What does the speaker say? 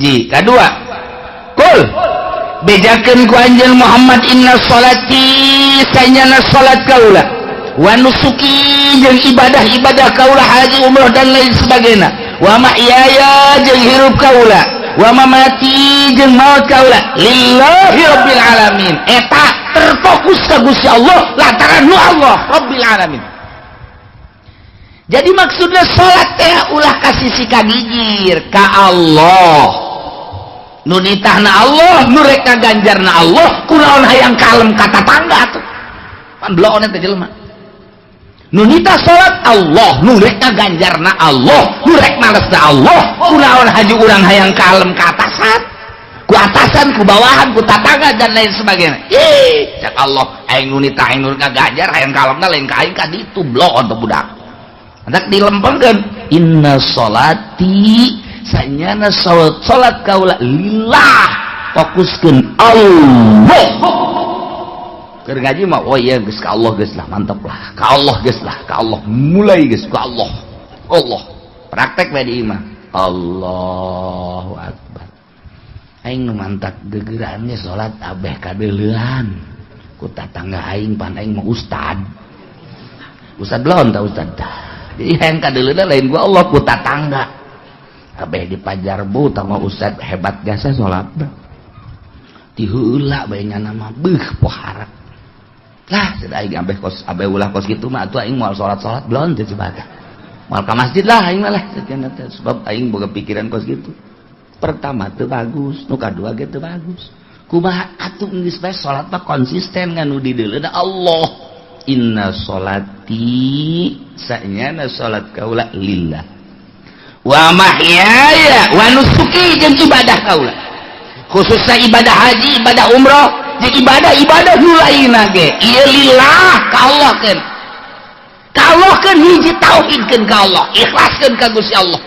hiji. Kadua, kul bejakeun ku anjeun Muhammad inna sholati sayyana salat kaula wa nusuki jeung ibadah-ibadah kaula haji umrah dan lain sebagainya wa mahyaya jeung hirup kaula wa mamati jeung maut kaula lillahi rabbil alamin eta terfokus ka Gusti Allah lantaran nu Allah rabbil alamin. Jadi maksudnya salat teh ulah kasih kagigir ka Allah nu nitahna Allah nu rek ganjarna Allah kunaon hayang kalem kata tangga tuh pan bloon eta jelema nu nitah salat Allah nu rek ganjarna Allah nu rek malesna Allah kunaon haji urang hayang kalem ka atasan ku atasan ku bawahan ku tatangga dan lain sebagainya cak Allah aing nu nitah aing nu ngaganjar hayang kalemna lain ka aing ka ditu bloon teh budak hendak dilempengkeun inna sholati sanyana salat kaula lillah fokuskeun Allah keur ngaji mah oh iya geus ka Allah geus lah mantap lah ka Allah geus lah ka Allah mulai geus ka Allah praktek bae di imah Allahu akbar aing nu mantap gegerannya salat abeh kadeuleuan ku tatangga aing pan aing mah ustad belum tah ustad jadi hayang kadeuleuan lain gua Allah ku tatangga abeh di pajarbu tama ustad hebat jasa sholatna ti heula bae nyana mah beuh poharak lah sada aing abeh ulah kos kitu mah atuh aing moal salat belum teh coba moal ka masjid lah aing mah lah sebab aing boga pikiran kos kitu pertama teu bagus nu kadua ge teu bagus kumaha atuh geus bae salat mah konsisten nganu di deuleuna Allah inna sholati sanyana salat kaula lillah wa mahyaya wa nusuki jeung ibadah kaula khususnya ibadah haji ibadah umrah jeung ibadah nu lainna ge ieu lillah ka Allah keun hiji tauhidkeun ka Allah ikhlaskeun ka Gusti Allah